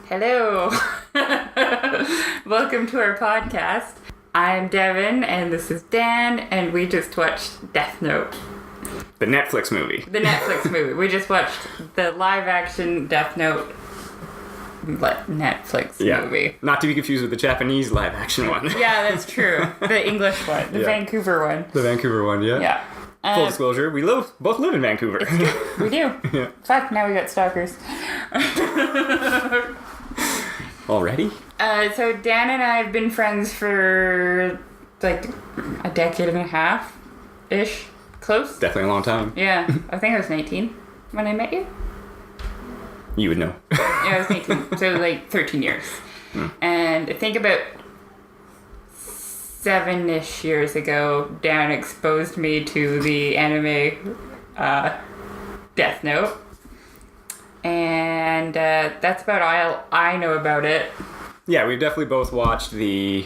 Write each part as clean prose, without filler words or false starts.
Hello. Welcome to our podcast. I'm Devin, and this is Dan, and we just watched Death Note. The Netflix movie. The Netflix movie. We just watched the live-action Death Note Netflix movie. Not to be confused with the Japanese live-action one. Yeah, that's true. The English one. The Vancouver one. The Vancouver one, yeah. Yeah. Full disclosure, we both live in Vancouver. We do. Yeah. Fuck, now we got stalkers. Already? So Dan and I have been friends for like a decade and a half-ish. Close? Definitely a long time. Yeah. I think I was 19 when I met you. You would know. Yeah, I was 19. So like 13 years. And I think about 7-ish years ago, Dan exposed me to the anime Death Note. And that's about all I know about it. Yeah, we've definitely both watched the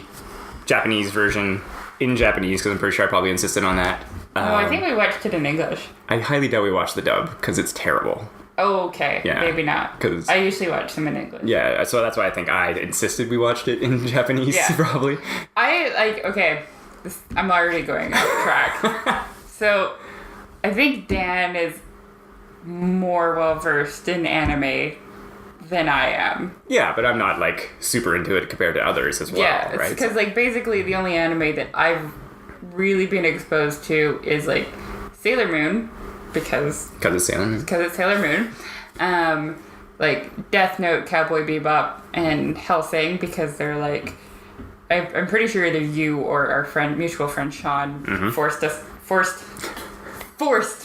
Japanese version in Japanese, because I'm pretty sure I probably insisted on that. I think we watched it in English. I highly doubt we watched the dub, because it's terrible. Oh, okay. Yeah, maybe not. Because I usually watch them in English. Yeah, so that's why I think I insisted we watched it in Japanese, probably. I'm already going off track. So, I think Dan is more well-versed in anime than I am. Yeah, but I'm not, like, super into it compared to others as well, yeah, right? because, like, basically the only anime that I've really been exposed to is, like, Sailor Moon, because it's Sailor Moon. Because it's Sailor Moon. Like, Death Note, Cowboy Bebop, and Hellsing, because they're, like... I'm pretty sure either you or our mutual friend Sean forced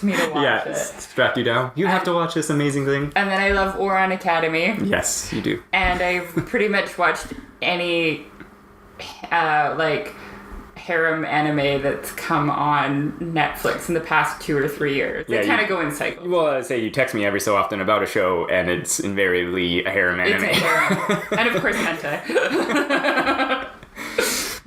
me to watch it. Strapped you down. You have to watch this amazing thing. And then I love Ouran Academy. Yes, you do. And I've pretty much watched any, harem anime that's come on Netflix in the past 2 or 3 years. They kind of go in cycles. Well, I say you text me every so often about a show, and it's invariably a harem anime. It's a harem. And of course, hentai.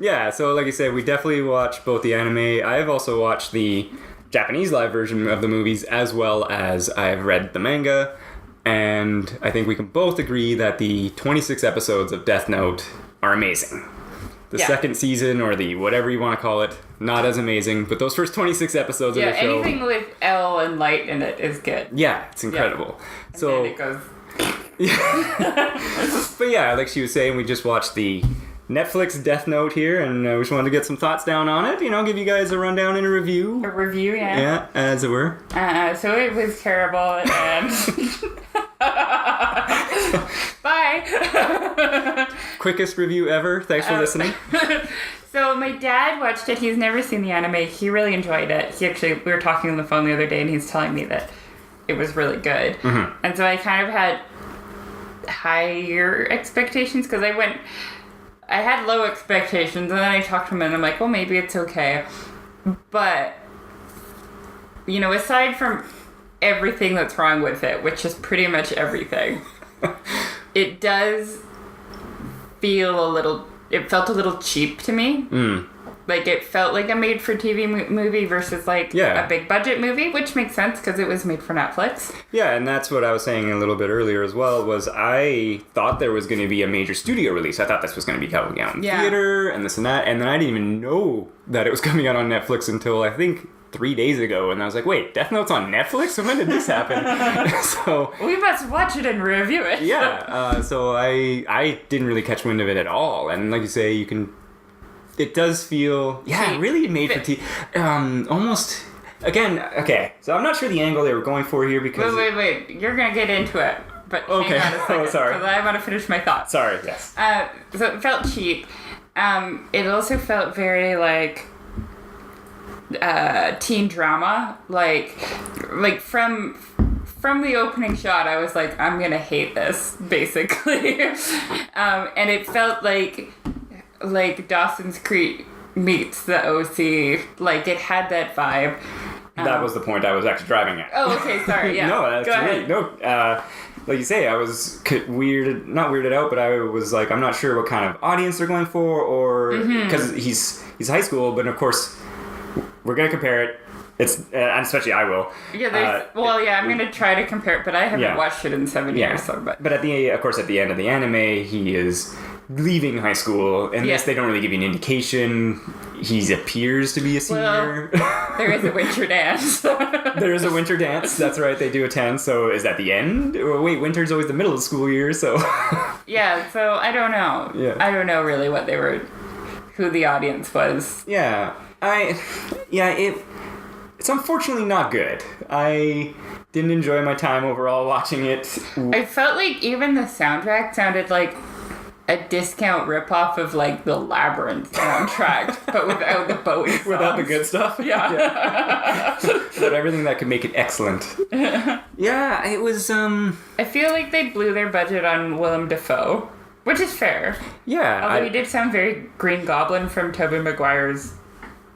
Yeah, so like I said, we definitely watch both the anime. I've also watched the Japanese live version of the movies, as well as I've read the manga, and I think we can both agree that the 26 episodes of Death Note are amazing. The second season, or the whatever you want to call it, not as amazing, but those first 26 episodes of the show... Yeah, anything with L and light in it is good. Yeah, it's incredible. And then it goes... But yeah, like she was saying, we just watched the Netflix Death Note here, and we just wanted to get some thoughts down on it, give you guys a rundown and a review. A review, yeah. Yeah, as it were. So it was terrible, and... Bye! Quickest review ever. Thanks for listening. So my dad watched it. He's never seen the anime. He really enjoyed it. We were talking on the phone the other day, and he's telling me that it was really good. Mm-hmm. And so I kind of had higher expectations, because I had low expectations, and then I talked to him, and I'm like, well, maybe it's okay. But, aside from everything that's wrong with it, which is pretty much everything, it does it felt a little cheap to me. Like, it felt like a made-for-TV movie versus, a big-budget movie, which makes sense, because it was made for Netflix. Yeah, and that's what I was saying a little bit earlier as well, was I thought there was going to be a major studio release. I thought this was going to be coming out in theater, and this and that, and then I didn't even know that it was coming out on Netflix until, I think, 3 days ago, and I was like, wait, Death Note's on Netflix? When did this happen? So we must watch it and review it. Yeah, so I didn't really catch wind of it at all, and like you say, it does feel, really made for TV. Almost, again, okay, so I'm not sure the angle they were going for here, because... Wait, you're gonna get into it, but okay. Hang on a second, sorry. because I want to finish my thoughts. Sorry, yes. So it felt cheap. It also felt very, teen drama, like from the opening shot, I was like, I'm gonna hate this, basically. And it felt like Dawson's Creek meets the OC. Like, it had that vibe. That was the point I was actually driving at. Oh, okay, sorry, yeah. No, that's right. No, like you say, I was not weirded out, but I was like, I'm not sure what kind of audience they're going for, or because he's high school, but of course we're gonna compare it. and especially I will. Yeah, I'm going to try to compare it, but I haven't watched it in 7 years. So, but at the end of the anime, he is leaving high school. In this, they don't really give you an indication. He appears to be a senior. Well, there is a winter dance. There is a winter dance. That's right. They do attend. So is that the end? Or wait, winter's always the middle of the school year. So yeah. So I don't know. Yeah. I don't know really who the audience was. Yeah. It's unfortunately not good. I didn't enjoy my time overall watching it. I felt like even the soundtrack sounded like a discount ripoff of like the Labyrinth soundtrack, but without the Bowie songs. Without the good stuff? Yeah. Without everything that could make it excellent. Yeah, it was, I feel like they blew their budget on Willem Dafoe, which is fair. Yeah. Although he did sound very Green Goblin from Tobey Maguire's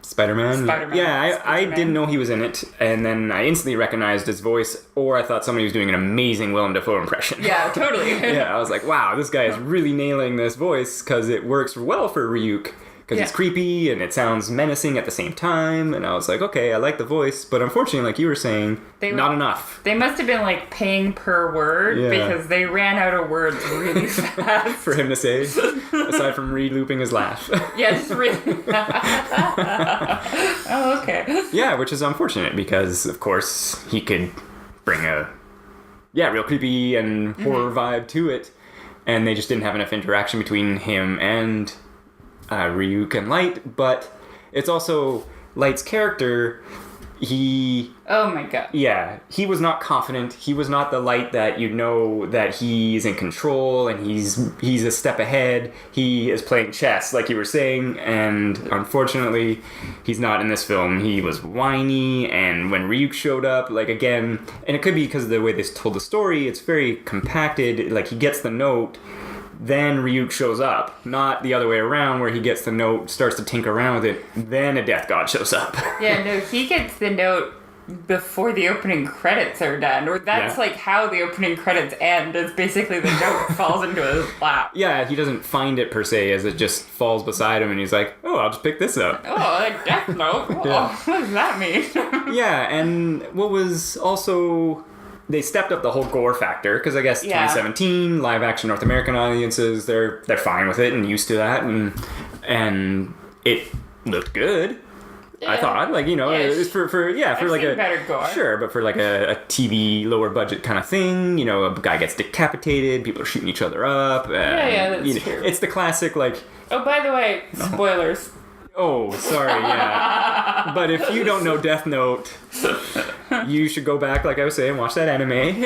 Spider-Man? Yeah, I Spider-Man. didn't know he was in it, and then I instantly recognized his voice, or I thought somebody was doing an amazing Willem Dafoe impression. Yeah, totally. Yeah, I was like, wow, this guy is really nailing this voice, because it works well for Ryuk, because it's creepy, and it sounds menacing at the same time, and I was like, okay, I like the voice, but unfortunately, like you were saying, not enough. They must have been, like, paying per word, because they ran out of words really fast. For him to say, aside from re-looping his laugh. Yeah, just really. Oh, okay. Yeah, which is unfortunate, because, of course, he could bring a, real creepy and horror vibe to it, and they just didn't have enough interaction between him and Ryuk and Light, but it's also Light's character. Oh my god. Yeah, he was not confident. He was not the Light that you know that he's in control and he's a step ahead. He is playing chess, like you were saying, and unfortunately, he's not in this film. He was whiny, and when Ryuk showed up, like again, and it could be because of the way they told the story, it's very compacted. Like he gets the note, then Ryuk shows up, not the other way around where he gets the note, starts to tinker around with it, then a death god shows up. Yeah, no, he gets the note before the opening credits are done, or that's like how the opening credits end, is basically the note falls into his lap. Yeah, he doesn't find it per se, as it just falls beside him and he's like, oh, I'll just pick this up. Oh, a death note? Oh, what does that mean? Yeah, and what was also... They stepped up the whole gore factor, because I guess 2017, live-action North American audiences, they're fine with it and used to that, and it looked good. I thought, like, you know, it's for like a better gore. Sure, but for like a TV lower budget kind of thing, you know, a guy gets decapitated, people are shooting each other up. That's true. It's the classic, like. Oh, by the way, spoilers. Oh, sorry, yeah. But if you don't know Death Note, you should go back, like I was saying, watch that anime.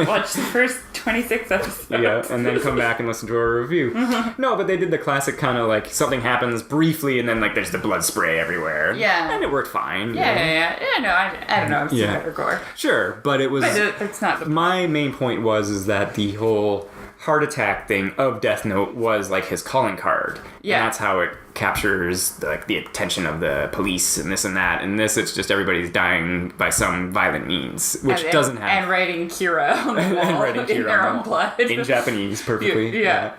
Watch the first 26 episodes. Yeah, and then come back and listen to our review. No, but they did the classic kind of like something happens briefly and then like there's the blood spray everywhere. Yeah. And it worked fine. Yeah, no, I don't know. I've seen better gore. Sure, but it was... But it's not the point. My main point is that the whole heart attack thing of Death Note was like his calling card. Yeah. And that's how it captures like the attention of the police and this and that. And this, it's just everybody's dying by some violent means, which doesn't have... And writing Kira on the wall and writing Kira in their own blood. In Japanese, perfectly. Yeah.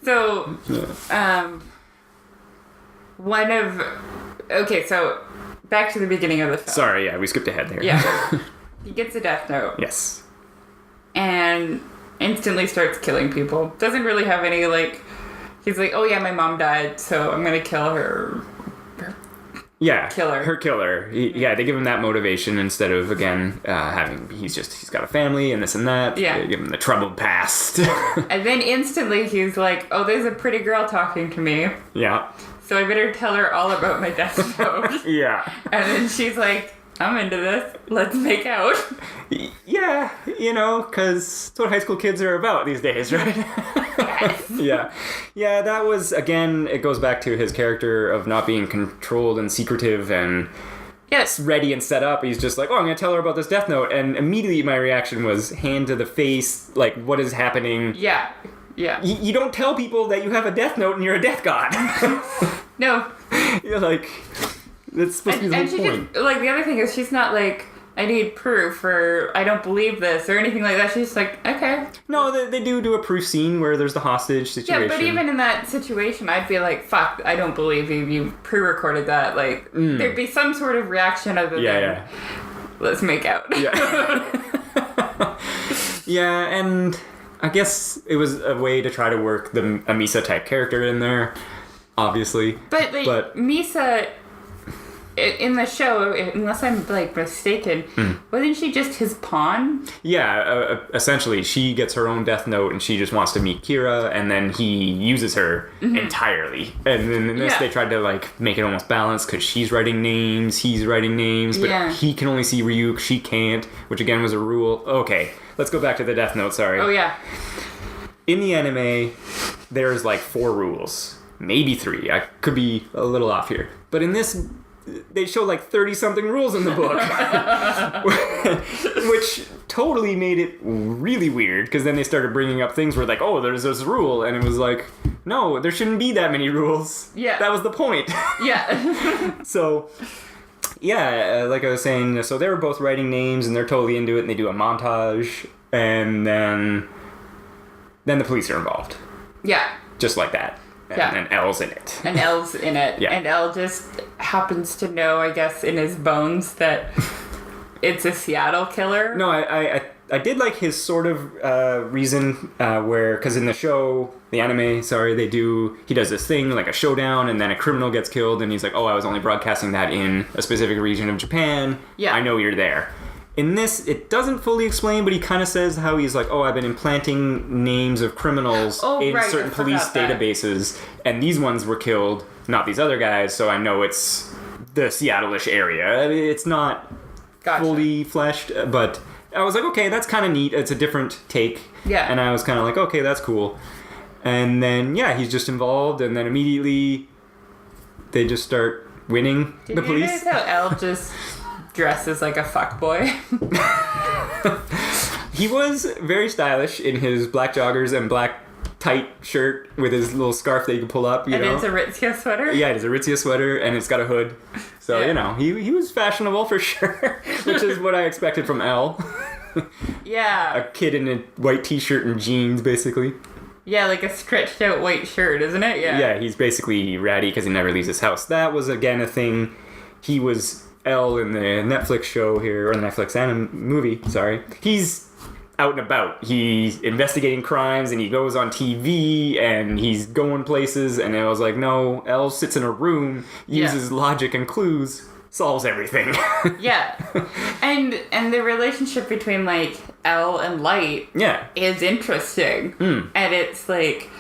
So, one of... Okay, so back to the beginning of the film. Sorry, yeah, we skipped ahead there. Yeah. He gets a death note. Yes. And instantly starts killing people. Doesn't really have any, like... He's like, oh yeah, my mom died, so I'm gonna kill her. Yeah, Killer. Her killer. They give him that motivation instead of, again, he's got a family and this and that. Yeah. They give him the troubled past. And then instantly he's like, oh, there's a pretty girl talking to me. Yeah. So I better tell her all about my death note. Yeah. And then she's like, I'm into this. Let's make out. Yeah, you know, because that's what high school kids are about these days, right? Yes. Yeah. Yeah, that was, again, it goes back to his character of not being controlled and secretive and Yes. ready and set up. He's just like, oh, I'm going to tell her about this death note. And immediately my reaction was hand to the face, like, what is happening? Yeah. Yeah. You don't tell people that you have a death note and you're a death god. No. You're like, that's supposed to be the whole point. Just, like, the other thing is she's not like, I need proof, or I don't believe this, or anything like that. She's just like, okay. No, they do a proof scene where there's the hostage situation. Yeah, but even in that situation, I'd be like, fuck, I don't believe you. You pre-recorded that. Like, there'd be some sort of reaction other than, let's make out. Yeah. Yeah, and I guess it was a way to try to work a Misa type character in there, obviously. But Misa, in the show, unless I'm like mistaken, wasn't she just his pawn? Yeah, essentially, she gets her own death note and she just wants to meet Kira, and then he uses her entirely. And then in this, they tried to like make it almost balanced because she's writing names, he's writing names, but he can only see Ryuk, she can't, which again was a rule. Okay, let's go back to the death note, sorry. Oh, yeah. In the anime, there's like 4 rules. Maybe 3. I could be a little off here. But in this, they show like 30-something rules in the book. Which totally made it really weird, because then they started bringing up things where like, oh, there's this rule. And it was like, no, there shouldn't be that many rules. Yeah. That was the point. Yeah. So... yeah, like I was saying, so they were both writing names and they're totally into it, and they do a montage, and then the police are involved. Yeah. Just like that. And L's in it. And L's in it. Yeah. And L just happens to know, I guess, in his bones that it's a Seattle killer. No, I did like his sort of reason where, because in the show, the anime, he does this thing, like a showdown, and then a criminal gets killed, and he's like, oh, I was only broadcasting that in a specific region of Japan. Yeah. I know you're there. In this, it doesn't fully explain, but he kind of says how he's like, oh, I've been implanting names of criminals in certain police databases, and these ones were killed, not these other guys, so I know it's the Seattle-ish area. I mean, it's not fully fleshed, but I was like, okay, that's kind of neat. It's a different take. Yeah. And I was kind of like, okay, that's cool. And then, he's just involved, and then immediately they just start winning the police. Did you notice how Elle just dresses like a fuckboy? He was very stylish in his black joggers and black tight shirt with his little scarf that you can pull up, you know. And it's a Aritzia sweater? Yeah, it is a Aritzia sweater, and it's got a hood. So, you know, he was fashionable for sure, which is what I expected from Elle. Yeah. A kid in a white t-shirt and jeans, basically. Yeah, like a stretched out white shirt, isn't it? Yeah. Yeah, he's basically ratty because he never leaves his house. That was, again, a thing. He was Elle in the Netflix show here, or the Netflix movie, sorry. He's out and about. He's investigating crimes, and he goes on TV, and he's going places, and I was like, no, Elle sits in a room, uses logic and clues, solves everything. Yeah. And the relationship between, like, Elle and Light is interesting. And it's, like,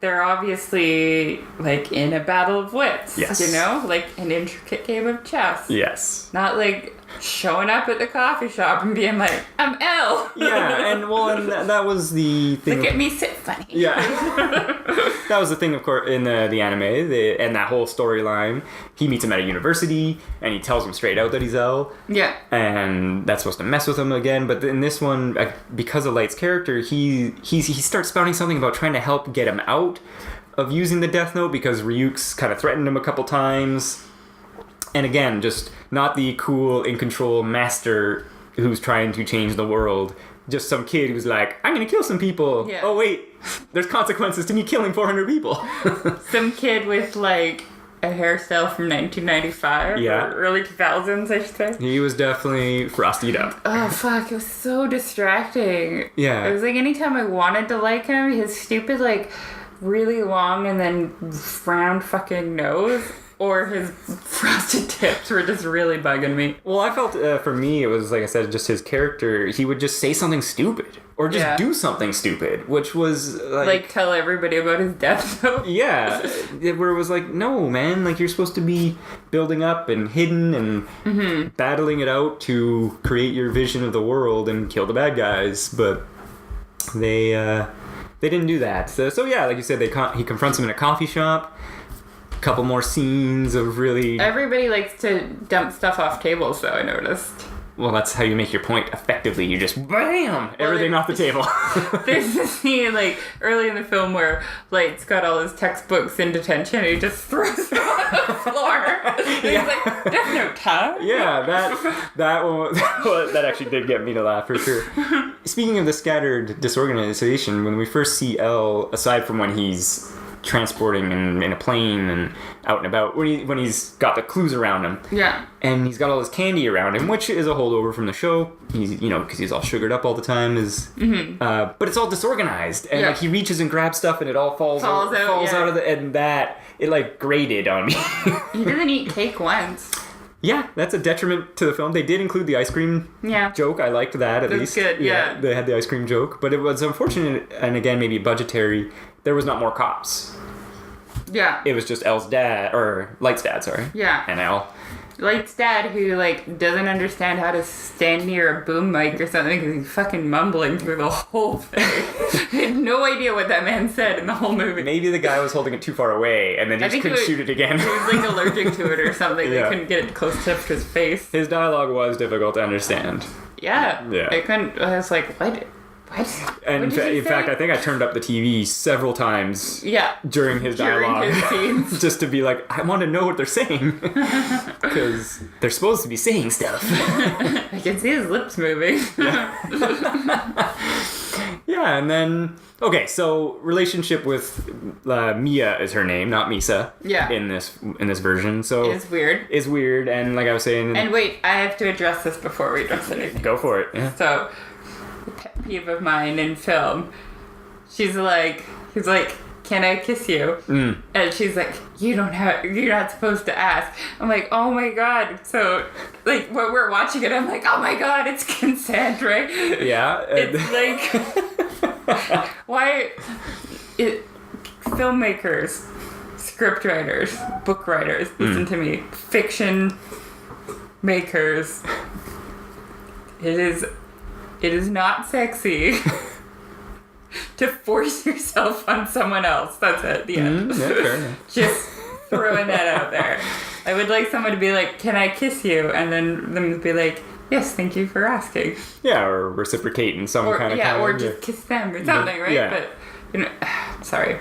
they're obviously, like, in a battle of wits. Yes. You know? Like, an intricate game of chess. Yes. Not, like, showing up at the coffee shop and being like, I'm Elle. Yeah, and that was the thing. Look at me sit funny. Yeah. That was the thing, of course, in the anime, and that whole storyline. He meets him at a university, and he tells him straight out that he's Elle. Yeah. And that's supposed to mess with him again, but in this one, because of Light's character, he starts spouting something about trying to help get him out of using the Death Note, because Ryuk's kind of threatened him a couple times. And again, just not the cool, in-control master who's trying to change the world. Just some kid who's like, I'm going to kill some people. Yeah. Oh, wait, there's consequences to me killing 400 people. Some kid with, like, a hairstyle from 1995 or early 2000s, I should say. He was definitely frostied up. Oh, fuck, it was so distracting. Yeah. It was like anytime I wanted to like him, his stupid, like, really long and then round fucking nose... or his frosted tips were just really bugging me. Well, I felt, for me, it was, like I said, just his character. He would just say something stupid. Or just do something stupid, which was, like... tell everybody about his death note? Yeah. Where it was like, no, man. Like, you're supposed to be building up and hidden and battling it out to create your vision of the world and kill the bad guys. But they didn't do that. So yeah, like you said, he confronts him in a coffee shop. Couple more scenes of really... Everybody likes to dump stuff off tables, though, I noticed. Well, that's how you make your point effectively. You just, bam! Everything off the table. There's a scene, like, early in the film where Light's got all his textbooks in detention and he just throws them on the floor. He's like, Death Note time. Yeah, that one, that actually did get me to laugh for sure. Speaking of the scattered disorganization, when we first see L, aside from when he's transporting in a plane and out and about, when he's got the clues around him, yeah, and he's got all this candy around him, which is a holdover from the show. He's because he's all sugared up all the time. But it's all disorganized, and like he reaches and grabs stuff, and it all falls out of the, and that it like grated on me. He doesn't eat cake once. Yeah, that's a detriment to the film. They did include the ice cream joke. I liked that at least. That's good, yeah. They had the ice cream joke. But it was unfortunate, and again, maybe budgetary, there was not more cops. Yeah. It was just Elle's dad, or Light's dad, sorry. Yeah. And Elle. Light's dad, who, like, doesn't understand how to stand near a boom mic or something because he's fucking mumbling through the whole thing. He had no idea what that man said in the whole movie. Maybe the guy was holding it too far away and then just couldn't shoot it again. He was, like, allergic to it or something. They couldn't get it close enough to his face. His dialogue was difficult to understand. Yeah. I was like, what? And in fact, I think I turned up the TV several times during his dialogue. His scenes. Just to be like, I want to know what they're saying. Because they're supposed to be saying stuff. I can see his lips moving. Yeah, and then... Okay, so relationship with Mia is her name, not Misa. Yeah. In this version, so... It's weird. It's weird, and like I was saying... And wait, I have to address this before we address anything. Go for it. Yeah. So... pet peeve of mine in film. He's like, can I kiss you? And she's like, you're not supposed to ask. I'm like, oh my god. So, like, when we're watching it, I'm like, oh my god, it's consent, right? Yeah. It's like, why, filmmakers, script writers, book writers, listen to me, fiction makers, it is not sexy to force yourself on someone else. That's it. The end. Yeah, just throwing that out there. I would like someone to be like, can I kiss you? And then them to be like, yes, thank you for asking. Yeah, or reciprocate in some kind of... Yeah, or just kiss them or something, right? Yeah. But, sorry.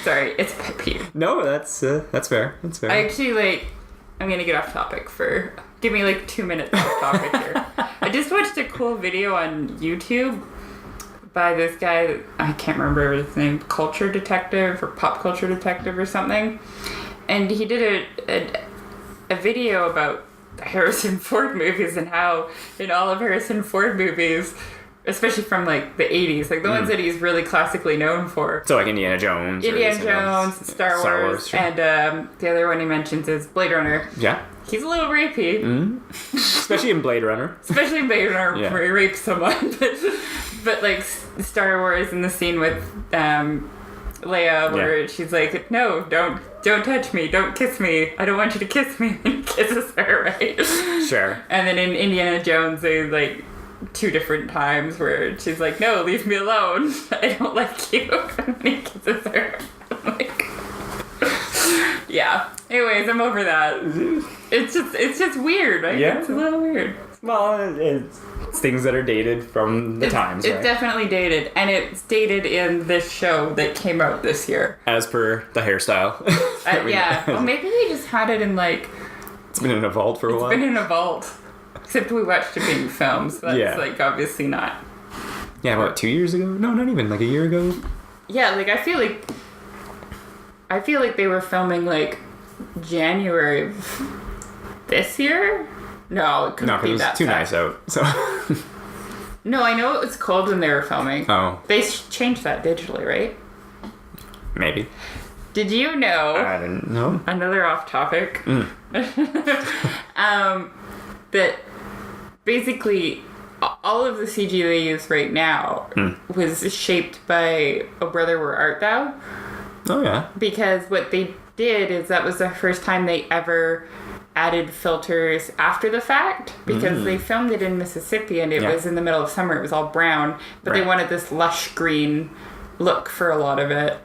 Sorry, it's a pet peeve. No, that's fair. That's fair. I actually, I'm going to get off topic for... Give me 2 minutes off topic here. I just watched a cool video on YouTube by this guy, I can't remember his name, Culture Detective or Pop Culture Detective or something. And he did a video about the Harrison Ford movies and how in all of Harrison Ford movies, especially from the 80s, the ones that he's really classically known for. So Indiana Jones. Star Wars, sure. And the other one he mentions is Blade Runner. Yeah. He's a little rapey. Especially in Blade Runner. Where he rapes someone. But Star Wars in the scene with Leia where she's like, no, don't touch me, don't kiss me, I don't want you to kiss me, and kisses her, right? Sure. And then in Indiana Jones, there's 2 different times where she's like, no, leave me alone, I don't like you, and he kisses her. Yeah. Anyways, I'm over that. It's just weird, right? Yeah. It's a little weird. Well, it's things that are dated from the times, right? It's definitely dated, and it's dated in this show that came out this year. As per the hairstyle. Yeah. Well, maybe they just had it in It's been in a vault for a while. It's been in a vault. Except we watched it being filmed, so that's obviously not. Yeah, what, 2 years ago? No, not even, a year ago? Yeah, I feel like they were filming January of this year? No, it couldn't be that. No, it was too nice out. So. No, I know it was cold when they were filming. Oh. They changed that digitally, right? Maybe. Did you know? I didn't know. Another off topic. That basically all of the CG they use right now was shaped by Oh Brother, Where Art Thou? Oh, yeah. Because what they did is that was the first time they ever added filters after the fact, because they filmed it in Mississippi and it was in the middle of summer. It was all brown, but they wanted this lush green look for a lot of it.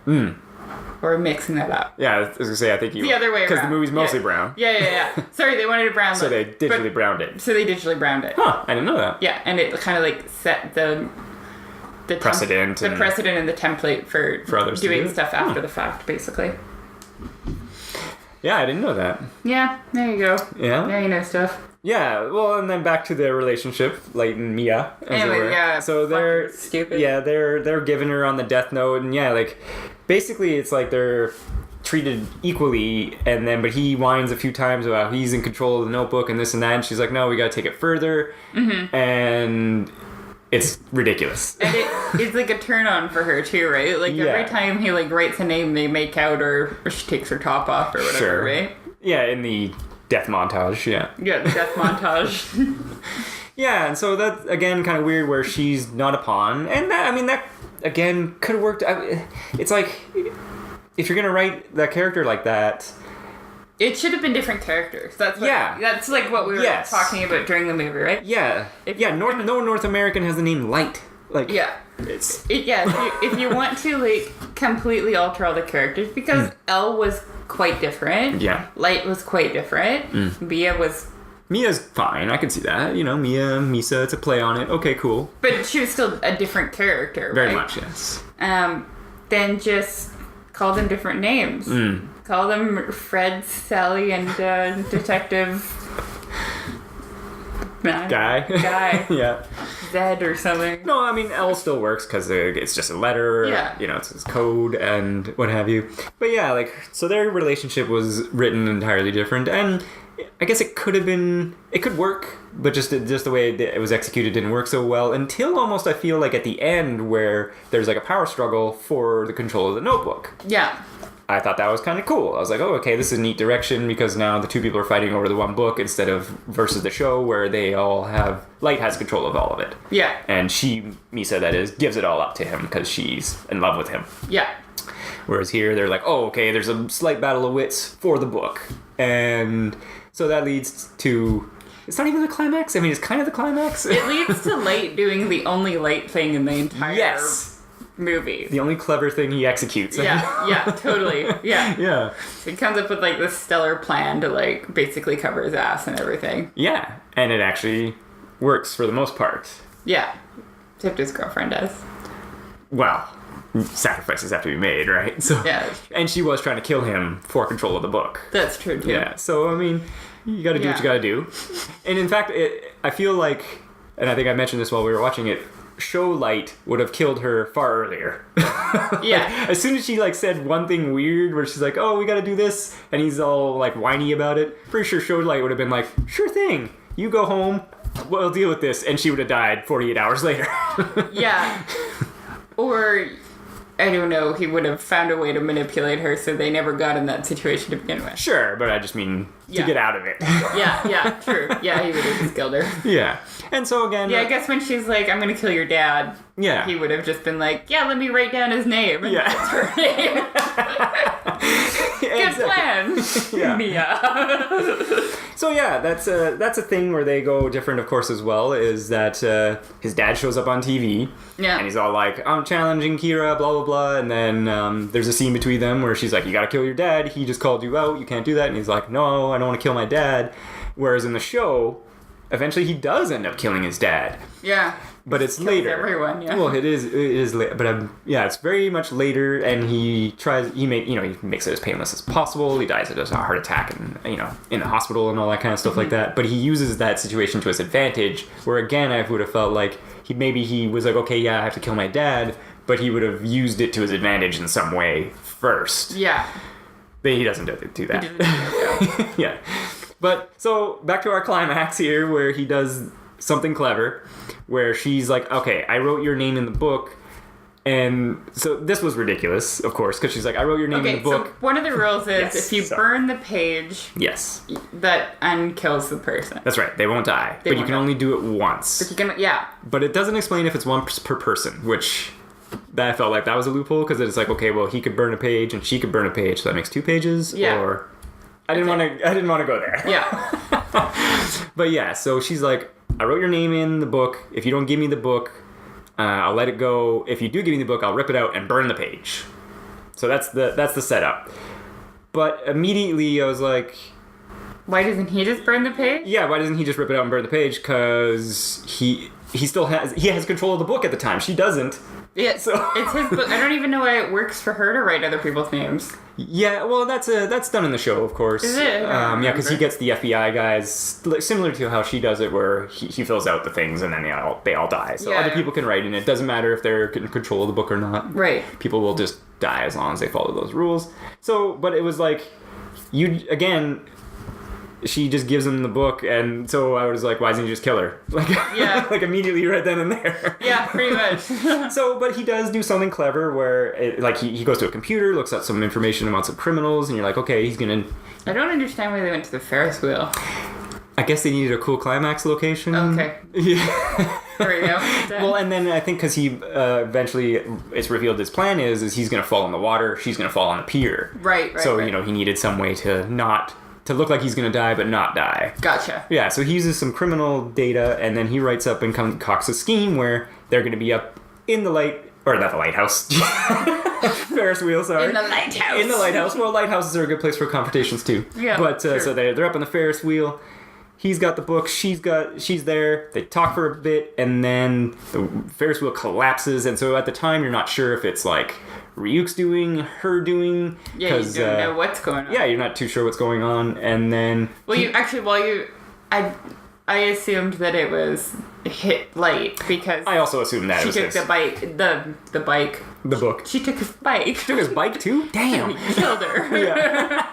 Or mixing that up. Yeah, I was going to say, I think the other way around. Because the movie's mostly brown. Yeah. Sorry, they wanted it brown. So they digitally browned it. So they digitally browned it. Huh, I didn't know that. Yeah, and it kind of set the precedent. The precedent and the template for others doing stuff after the fact, basically. Yeah, I didn't know that. Yeah, there you go. Yeah? Now you know stuff. Yeah, well, and then back to their relationship, Light and Mia. Anyway, yeah. So they're stupid. Yeah, they're giving her on the death note, and yeah, like basically it's like they're treated equally, and then but he whines a few times about he's in control of the notebook and this and that, and she's like, no, we gotta take it further, and it's ridiculous. And it's like a turn on for her too, right? Like every time he like writes a name, they make out, or she takes her top off or whatever, right? Yeah, in the death montage, yeah. Yeah, the death montage. Yeah, and so that's, again, kind of weird where she's not a pawn. And that, I mean, that, again, could have worked. It's like, if you're going to write that character like that... It should have been different characters. That's like what we were talking about during the movie, right? Yeah. No North American has the name Light. Like, yeah. It's... if you want to, like, completely alter all the characters, because Elle was quite different. Yeah. Light was quite different. Mia's fine. I can see that. You know, Misa, it's a play on it. Okay, cool. But she was still a different character, right? Very much, yes. Then just call them different names. Call them Fred, Sally, and Detective... Guy. Yeah. Zed or something. No, I mean, L still works because it's just a letter. Yeah. You know, it's code and what have you. But yeah, like, so their relationship was written entirely different, and I guess it could work, but just the way it was executed didn't work so well until almost I feel like at the end where there's like a power struggle for the control of the notebook. Yeah. I thought that was kind of cool. I was like, oh, okay, this is a neat direction because now the two people are fighting over the one book instead of versus the show where they all have... Light has control of all of it. Yeah. And Misa, that is, gives it all up to him because she's in love with him. Yeah. Whereas here, they're like, oh, okay, there's a slight battle of wits for the book. And so that leads to... It's not even the climax. I mean, it's kind of the climax. It leads to Light doing the only Light thing in the entire... movie. The only clever thing he executes. Yeah, totally. Yeah. Yeah. He comes up with like this stellar plan to like basically cover his ass and everything. Yeah. And it actually works for the most part. Yeah. Except his girlfriend does. Well, sacrifices have to be made, right? So yeah. And she was trying to kill him for control of the book. That's true too. Yeah. So I mean, you gotta do what you gotta do. And in fact, I feel like, and I think I mentioned this while we were watching it, show Light would have killed her far earlier. Yeah. Like, as soon as she like said one thing weird where she's like, oh, we gotta do this, and he's all like whiny about it, pretty sure show Light would have been like, sure thing, you go home, we'll deal with this, and she would have died 48 hours later. Yeah. Or I don't know, he would have found a way to manipulate her so they never got in that situation to begin with. Sure, but I just mean to get out of it. Yeah, true. Yeah, he would have just killed her. Yeah. And so again... Yeah, I guess when she's like, I'm going to kill your dad, he would have just been like, yeah, let me write down his name. And that's her name. Good plan. Yeah. Mia. So yeah, that's a thing where they go different, of course, as well, is that his dad shows up on TV. Yeah. And he's all like, I'm challenging Kira, blah, blah, blah. And then there's a scene between them where she's like, you gotta kill your dad. He just called you out. You can't do that. And he's like, no, I don't want to kill my dad. Whereas in the show, eventually he does end up killing his dad. Yeah. But it's later. Everyone, yeah. Well, it is later, but it's very much later, and he makes it as painless as possible. He dies of a heart attack, and in the hospital and all that kind of stuff like that. But he uses that situation to his advantage. Where again, I would have felt like he was like, okay, yeah, I have to kill my dad, but he would have used it to his advantage in some way first. Yeah. But he doesn't do that. Yeah. But so back to our climax here, where he does something clever. Where she's like, okay, I wrote your name in the book. And so this was ridiculous, of course, because she's like, I wrote your name in the book. So one of the rules is if you burn the page, that unkills the person. That's right. They won't die. But you can only do it once. But you can, But it doesn't explain if it's one per person, which that I felt like that was a loophole, because it's like, okay, well, he could burn a page and she could burn a page, so that makes 2 pages. Yeah. Or I didn't want to go there. Yeah. But yeah, so she's like, I wrote your name in the book. If you don't give me the book, I'll let it go. If you do give me the book, I'll rip it out and burn the page. So that's the setup. But immediately I was like... Why doesn't he just burn the page? Yeah, why doesn't he just rip it out and burn the page? Because he has control of the book at the time. She doesn't. Yeah, so it's his book. I don't even know why it works for her to write other people's names. Yeah, well, that's done in the show, of course. Is it? Yeah, because he gets the FBI guys, similar to how she does it, where he fills out the things and then they all die. So other people can write in it. Doesn't matter if they're in control of the book or not. Right. People will just die as long as they follow those rules. So, but it was like, she just gives him the book, and so I was like, why doesn't he just kill her? Like, like immediately right then and there. Yeah, pretty much. So, but he does do something clever where, he goes to a computer, looks up some information about some criminals, and you're like, okay, he's gonna... I don't understand why they went to the Ferris wheel. I guess they needed a cool climax location. Okay. Yeah. There we go. Well, and then I think because he eventually, it's revealed his plan is he's gonna fall in the water, she's gonna fall on the pier. Right. So, he needed some way to look like he's going to die, but not die. Gotcha. Yeah, so he uses some criminal data, and then he writes up and concocts a scheme where they're going to be up in the not the lighthouse. Ferris wheel, sorry. In the lighthouse. In the lighthouse. Well, lighthouses are a good place for confrontations, too. Yeah, but, sure. So they're up on the Ferris wheel. He's got the book, she's there, they talk for a bit, and then the Ferris wheel collapses, and so at the time you're not sure if it's like Ryuk's doing, her doing. Yeah, you don't know what's going on. Yeah, you're not too sure what's going on, and then... I assumed that it was hit light because... I also assumed that she took the bike. The book. She took his bike. She took his bike too? Damn. He killed her. Yeah.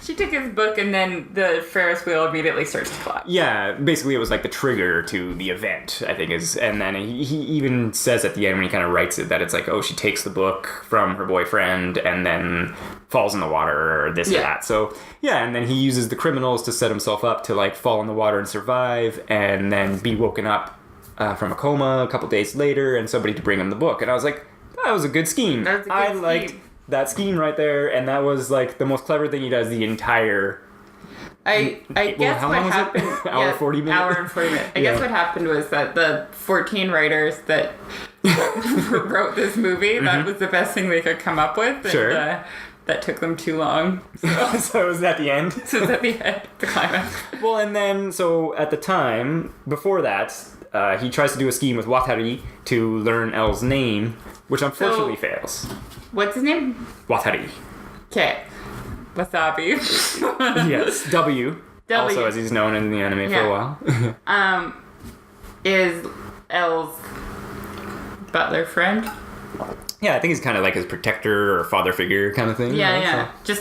She took his book, and then the Ferris wheel immediately starts to collapse. Yeah, basically it was like the trigger to the event, I think is, and then he even says at the end when he kind of writes it that it's like, oh, she takes the book from her boyfriend and then falls in the water or this or that. So yeah, and then he uses the criminals to set himself up to like fall in the water and survive, and then be woken up from a coma a couple days later, and somebody to bring him the book. And I was like, that was a good scheme. I liked that scheme right there, and that was like the most clever thing he does the entire... I guess what happened... Hour 40 minutes? Hour and 40 minutes. I guess what happened was that the 14 writers that wrote this movie, that was the best thing they could come up with. And, sure. That took them too long. So it was at the end? So it was at the end, the climax. Well, and then, so at the time, before that, he tries to do a scheme with Watari to learn L's name, which unfortunately fails. What's his name? Watari. Okay. Wasabi. Yes, W. Also, as he's known in the anime for a while. Is L's butler friend? Yeah, I think he's kind of like his protector or father figure kind of thing. Yeah. So.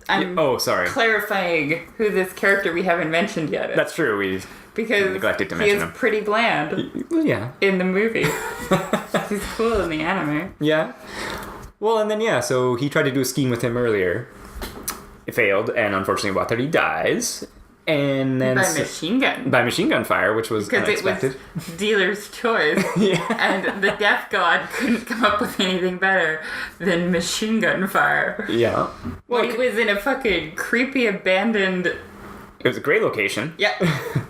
I'm sorry. clarifying who this character we haven't mentioned yet is. That's true. Because neglected to mention him. He is pretty bland. Yeah. In the movie. He's cool in the anime. Yeah. Well, and then so he tried to do a scheme with him earlier. It failed, and unfortunately Watari dies. And then by machine gun fire, which was unexpected. It was dealer's choice. And the death god couldn't come up with anything better than machine gun fire. Yeah. Well, it was in a fucking creepy abandoned... It was a great location. Yeah.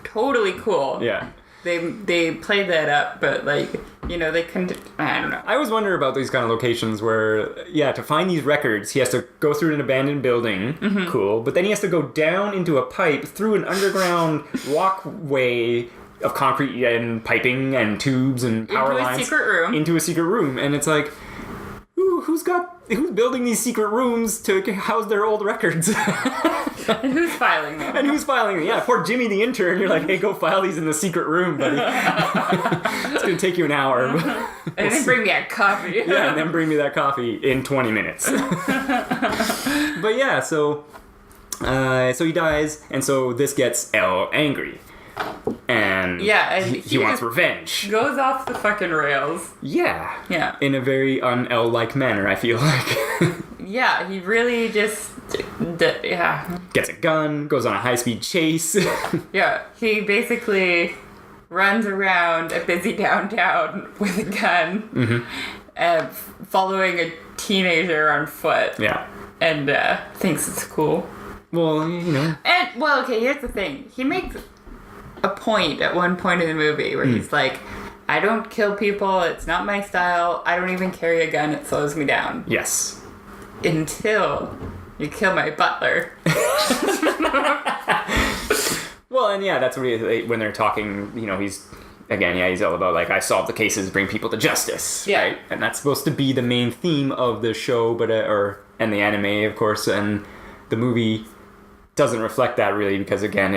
Totally cool. Yeah. They played that up, but they couldn't... I don't know. I always wonder about these kind of locations where, to find these records, he has to go through an abandoned building, cool, but then he has to go down into a pipe through an underground walkway of concrete and piping and tubes and power lines. Into a secret room. And it's like, who's building these secret rooms to house their old records? And who's filing them? Yeah, poor Jimmy the intern. You're like, hey, go file these in the secret room, buddy. It's going to take you an hour. And then bring me a coffee. Yeah, and then bring me that coffee in 20 minutes. But yeah, so he dies, and so this gets L angry. And he wants revenge. Goes off the fucking rails. Yeah. In a very un-L-like manner, I feel like. Yeah, he really just... Gets a gun, goes on a high-speed chase. Yeah, he basically runs around a busy downtown with a gun, following a teenager on foot. Yeah. And thinks it's cool. Well, And, here's the thing. He makes a point at one point in the movie where he's like, I don't kill people, it's not my style, I don't even carry a gun, it slows me down. Yes. Until you kill my butler. Well, and that's when they're talking, again, yeah, he's all about, like, I solve the cases, bring people to justice, Yeah. right? And that's supposed to be the main theme of the show, but and the anime, of course, and the movie doesn't reflect that really because, again,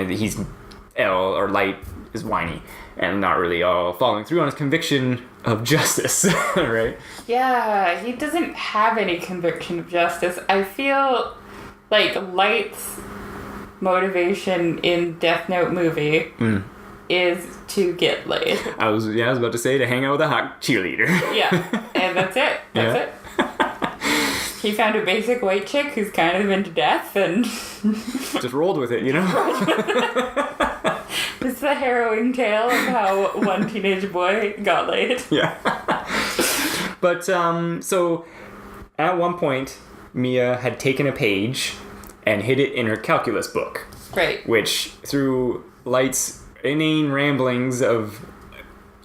Light is whiny and not really all following through on his conviction of justice, right? Yeah, he doesn't have any conviction of justice. I feel like Light's motivation in Death Note movie is to get laid. I was about to say to hang out with a hot cheerleader. Yeah, and that's it. That's it. He found a basic white chick who's kind of into death and just rolled with it, you know? It's the harrowing tale of how one teenage boy got laid. Yeah. But, so, at one point, Mia had taken a page and hid it in her calculus book. Right. Which, through Light's inane ramblings of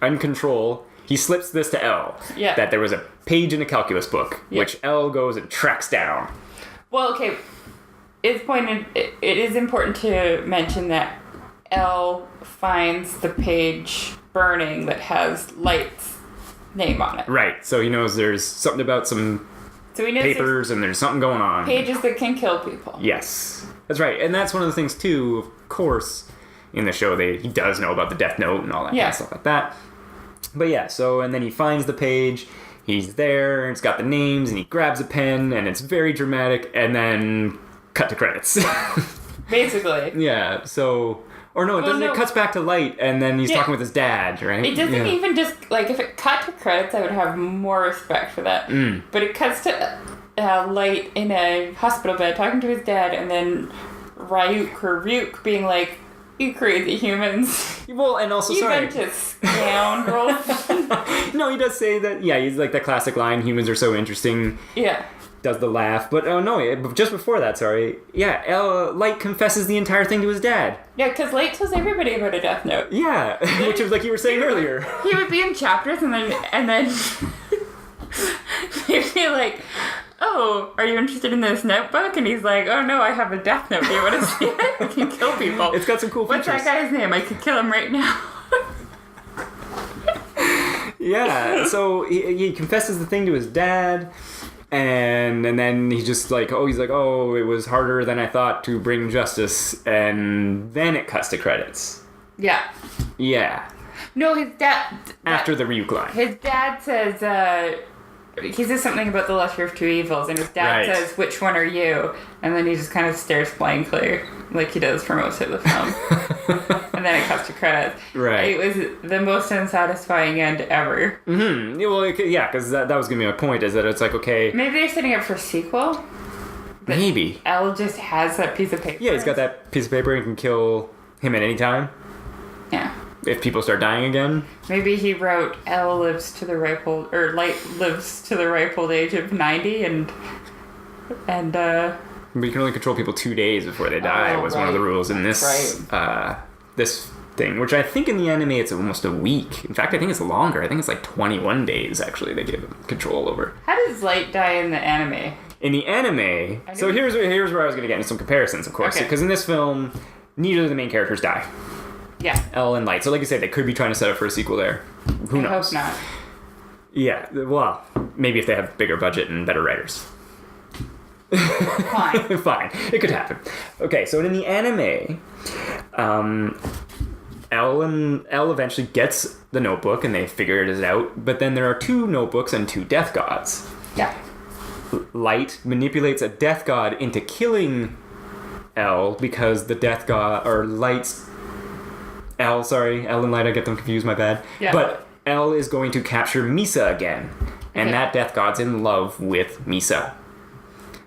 uncontrol, he slips this to L. Yeah. That there was a page in a calculus book, which L goes and tracks down. Well, okay. It is important to mention that L finds the page burning that has Light's name on it. Right. So he knows there's something about some papers and there's something going on. Pages that can kill people. Yes. That's right. And that's one of the things, too, of course, in the show, he does know about the Death Note and all that kind of stuff like that. But yeah, so, and then he finds the page, he's there, and it's got the names, and he grabs a pen, and it's very dramatic, and then cut to credits. Basically. Yeah, so... Or no, it cuts back to Light, and then he's talking with his dad, right? It doesn't even just... Like, if it cut to credits, I would have more respect for that. But it cuts to Light in a hospital bed talking to his dad, and then Ryuk being like, you crazy humans. Well, and also, you bunch of scoundrels. No, he does say that, he's like that classic line, humans are so interesting. Yeah. Does the laugh. But, just before that, Light confesses the entire thing to his dad. Yeah, because Light tells everybody about a Death Note. Yeah, which is like you were saying earlier. He would be in chapters and then he'd be like, oh, are you interested in this notebook? And he's like, oh no, I have a Death Note. Do you want to see it? I can kill people. It's got some cool features. What's that guy's name? I could kill him right now. Yeah, so he confesses the thing to his dad, and then he's just like, it was harder than I thought to bring justice, and then it cuts to credits. Yeah. Yeah. No, his dad... After the Ryuk line. His dad says, he says something about the lesser of two evils, and his dad says, which one are you? And then he just kind of stares blankly, like he does for most of the film. And then it cuts to credits. Right. It was the most unsatisfying end ever. Mm-hmm. Well, yeah, because that was going to be my point, is that it's like, okay... Maybe they're setting up for a sequel? Maybe. L just has that piece of paper. Yeah, he's got that piece of paper and can kill him at any time. Yeah. If people start dying again. Maybe he wrote L lives to the ripe old... Or Light lives to the ripe old age of 90 and But you can only control people 2 days before they die, was one of the rules in this this thing, which I think in the anime it's almost a week. In fact, I think it's longer. I think it's like 21 days, actually, they give him control over. How does Light die in the anime? In the anime... So here's where I was going to get into some comparisons, of course. Because in this film, neither of the main characters die. Yeah. L and Light. So like you said, they could be trying to set up for a sequel there. Who knows? I hope not. Yeah, well, maybe if they have bigger budget and better writers. Fine. Fine. It could happen. Okay, so in the anime, L eventually gets the notebook and they figure it out, but then there are 2 notebooks and 2 death gods. Yeah. Light manipulates a death god into killing L because the death god, or Light's... L and Light, I get them confused, my bad. Yeah. But L is going to capture Misa again, and that death god's in love with Misa.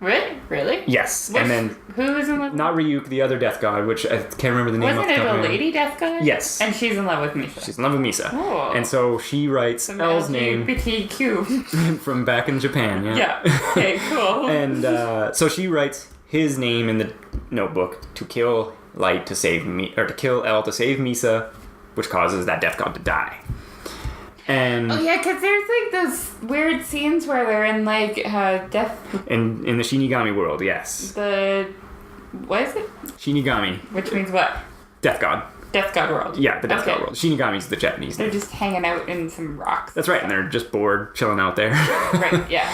Really? Yes, and then... Who is in love? Not Ryuk, the other death god, which I can't remember the name of. Wasn't it a lady death god? Yes. And she's in love with Misa. She's in love with Misa. Oh. And so she writes L's name... LGBTQ. from back in Japan, Yeah. Okay, cool. And so she writes his name in the notebook to kill Light to save to kill L to save Misa, which causes that death god to die. And because there's like those weird scenes where they're in like death. In the Shinigami world, yes. What is it? Shinigami. Which means what? Death god. Death God World. Yeah, the Death God World. Shinigami's the Japanese name. They're just hanging out in some rocks. That's right, and they're just bored, chilling out there. Right, yeah.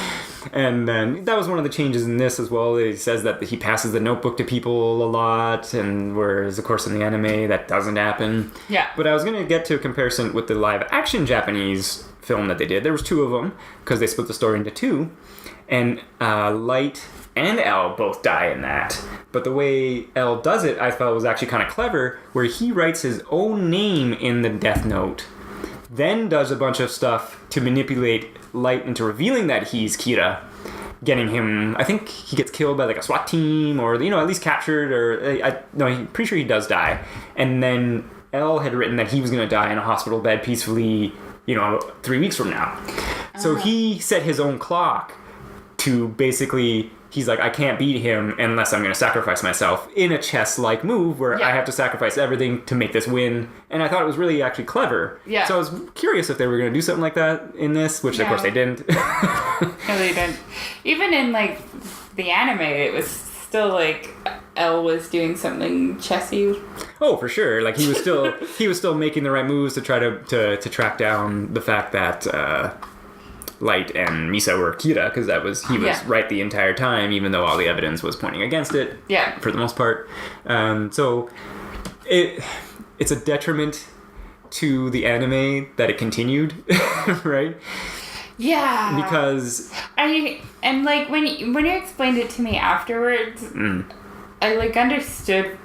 And then that was one of the changes in this as well. He says that he passes the notebook to people a lot, and whereas, of course, in the anime, that doesn't happen. Yeah. But I was going to get to a comparison with the live-action Japanese film that they did. There was 2 of them, because they split the story into 2. And Light and L both die in that. But the way L does it, I thought was actually kind of clever, where he writes his own name in the Death Note, then does a bunch of stuff to manipulate Light into revealing that he's Kira, getting him, I think he gets killed by like a SWAT team, or, you know, at least captured, or, I'm pretty sure he does die. And then L had written that he was going to die in a hospital bed peacefully, 3 weeks from now. So he set his own clock to basically, he's like, I can't beat him unless I'm going to sacrifice myself in a chess-like move where I have to sacrifice everything to make this win. And I thought it was really actually clever. Yeah. So I was curious if they were going to do something like that in this, which of course they didn't. No, they didn't. Even in like the anime, it was still like L was doing something chessy. Oh, for sure. Like he was still making the right moves to try to track down the fact that Light and Misa were Kira, because he was right the entire time, even though all the evidence was pointing against it. Yeah. For the most part. So it's a detriment to the anime that it continued, right? Yeah. Because when you explained it to me afterwards, I like understood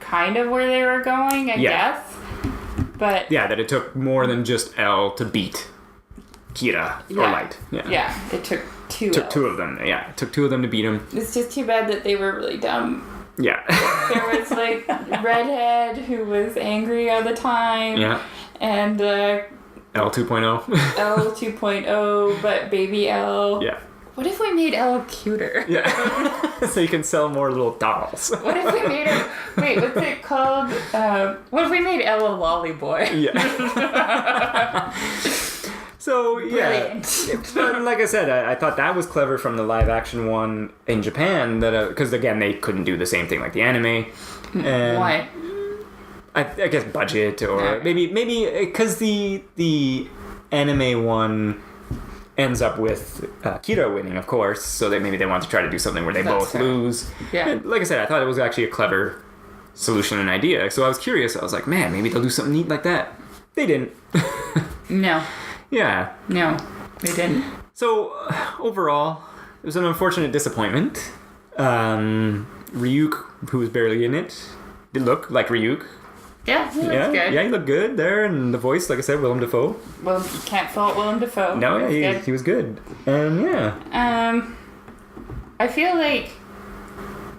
kind of where they were going, I guess. But yeah, that it took more than just L to beat Kira or Light. Yeah, it took two. Took 2 of them. Yeah, it took 2 of them to beat him. It's just too bad that they were really dumb. Yeah. There was like Redhead who was angry all the time. Yeah. And L 2.0. L 2.0, but baby L. Yeah. What if we made L cuter? Yeah. So you can sell more little dolls. What if we made her... Wait, what's it called? What if we made L a lolly boy? Yeah. So, yeah. But like I said, I thought that was clever from the live-action one in Japan, because, again, they couldn't do the same thing like the anime. And why? I guess budget, or maybe because the anime one ends up with Kira winning, of course, so maybe they want to try to do something where they both lose. Yeah. And like I said, I thought it was actually a clever solution and idea, so I was curious. I was like, man, maybe they'll do something neat like that. They didn't. No. Yeah. No, they didn't. So, overall, it was an unfortunate disappointment. Ryuk, who was barely in it, did look like Ryuk. Yeah, he looked good. Yeah, he looked good there, and the voice, like I said, Willem Dafoe. Well, you can't fault Willem Dafoe. No, he was good. I feel like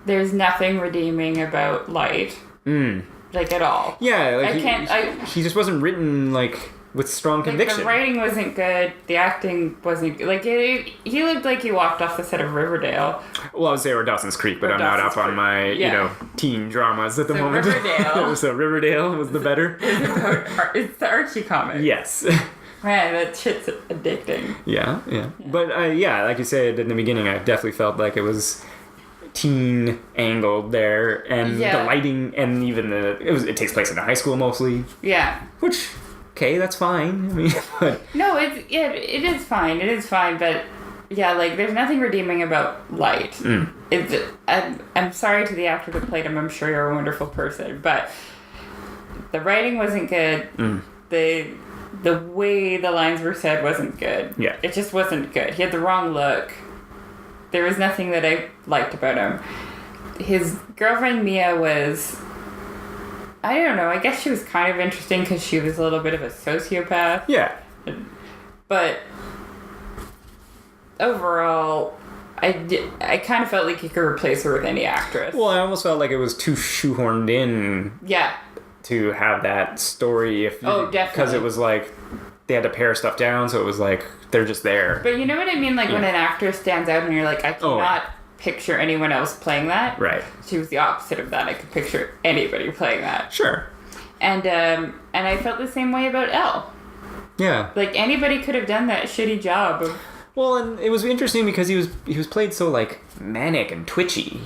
there's nothing redeeming about Light. Like, at all. Yeah, he just wasn't written, like, with strong conviction. The writing wasn't good. The acting wasn't good. Like, he looked like he walked off the set of Riverdale. Well, I would say Dawson's Creek, but I'm not up on my, teen dramas at the moment. Riverdale. So Riverdale was the better. It's the Archie comic. Yes. Man, that shit's addicting. Yeah. But, like you said in the beginning, I definitely felt like it was teen angled there, and the lighting, and even it takes place in a high school mostly. Yeah. Which... Okay, that's fine. I mean, but... No, it is fine. It is fine, but yeah, like there's nothing redeeming about Light. I'm sorry to the actor that played him. I'm sure you're a wonderful person, but the writing wasn't good. The way the lines were said wasn't good. Yeah, it just wasn't good. He had the wrong look. There was nothing that I liked about him. His girlfriend Mia was... I don't know. I guess she was kind of interesting because she was a little bit of a sociopath. Yeah. But overall, I kind of felt like you could replace her with any actress. Well, I almost felt like it was too shoehorned in. Yeah. To have that story. Definitely. Because it was like they had to pare stuff down, so it was like they're just there. But you know what I mean? Like when an actor stands out and you're like, I cannot... picture anyone else playing that. Right. She was the opposite of that. I could picture anybody playing that. Sure. And I felt the same way about Elle. Yeah. Like anybody could have done that shitty job of... Well, and it was interesting because he was played so like manic and twitchy.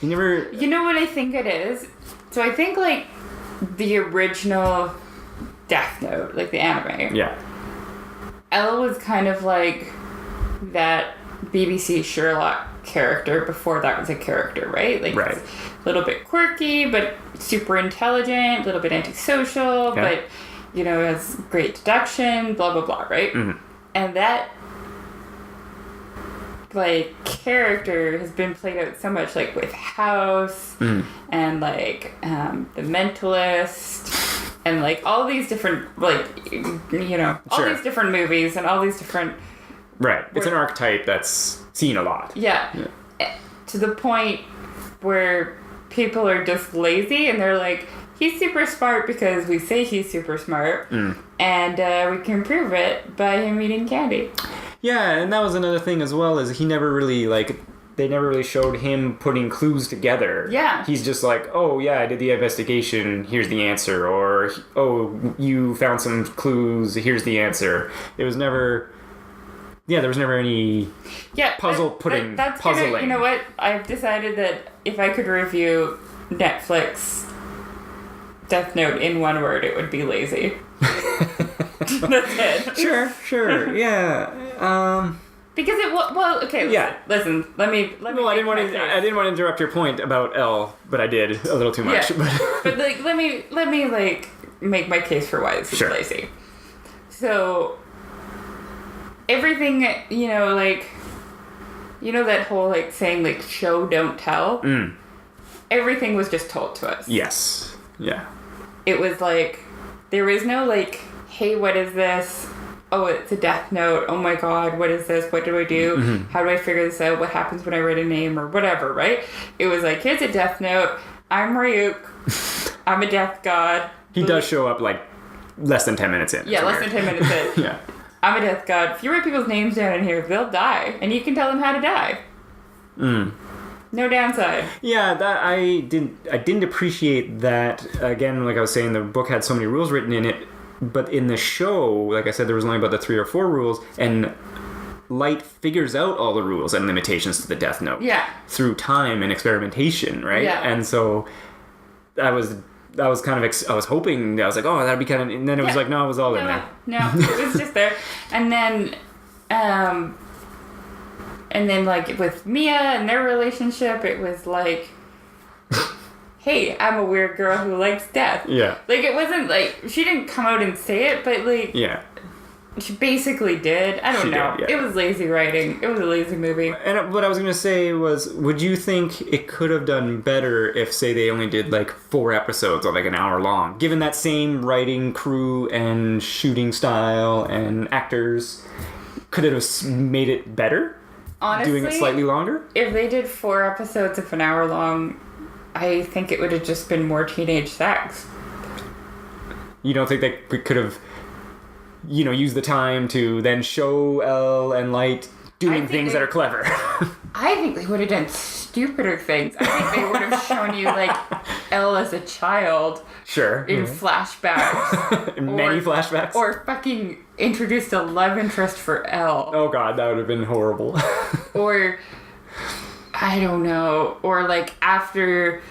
He never... You know what I think it is? So I think like the original Death Note, like the anime. Yeah. Elle was kind of like that BBC Sherlock character before that was a character, right? Like, right. It's a little bit quirky, but super intelligent, a little bit antisocial, but, you know, has great deduction, blah, blah, blah, right? Mm-hmm. And that, like, character has been played out so much, like, with House and, like, The Mentalist and, like, all these different, like, you know, all these different movies and all these different... Right. It's an archetype that's seen a lot. Yeah. To the point where people are just lazy and they're like, he's super smart because we say he's super smart and we can prove it by him eating candy. Yeah, and that was another thing as well, is he never really, like, they never really showed him putting clues together. Yeah. He's just like, oh, yeah, I did the investigation, here's the answer. Or, oh, you found some clues, here's the answer. It was never... Yeah, there was never any puzzling. You know what? I've decided that if I could review Netflix Death Note in one word, it would be lazy. That's it. Sure, yeah. Because it okay. Yeah. Listen. Let me. No, I didn't want to interrupt your point about Elle, but I did a little too much. Yeah. But like, let me like make my case for why this is lazy. So. Everything, you know, like, you know that whole, like, saying, like, show, don't tell? Everything was just told to us. Yes. Yeah. It was, like, there was no, like, hey, what is this? Oh, it's a Death Note. Oh, my God, what is this? What do I do? How do I figure this out? What happens when I write a name or whatever, right? It was, like, here's a Death Note. I'm Ryuk. I'm a death god. He does show up, like, less than 10 minutes in. Yeah, less than 10 minutes in. Yeah. I'm a death god. If you write people's names down in here, they'll die. And you can tell them how to die. No downside. Yeah, that I didn't appreciate that. Again, like I was saying, the book had so many rules written in it. But in the show, like I said, there was only about the 3 or 4 rules. And Light figures out all the rules and limitations to the Death Note. Yeah. Through time and experimentation, right? Yeah. And so that was kind of, I was hoping, I was like, oh, that'd be kind of, and then it was like, no, it was all in there. No, it was just there. And then, like, with Mia and their relationship, it was like, hey, I'm a weird girl who likes death. Yeah. Like, it wasn't, like, she didn't come out and say it, but, like... Yeah. She basically did. I don't know. It was lazy writing. It was a lazy movie. And what I was going to say was, would you think it could have done better if, say, they only did, like, 4 episodes or, like, an hour long? Given that same writing crew and shooting style and actors, could it have made it better? Honestly, doing it slightly longer? If they did 4 episodes of an hour long, I think it would have just been more teenage sex. You don't think they could have... you know, use the time to then show Elle and Light doing things that are clever. I think they would have done stupider things. I think they would have shown you, like, Elle as a child. Sure. In flashbacks. Many flashbacks. Or fucking introduced a love interest for Elle. Oh, God, that would have been horrible. Or, I don't know. Or, like, after...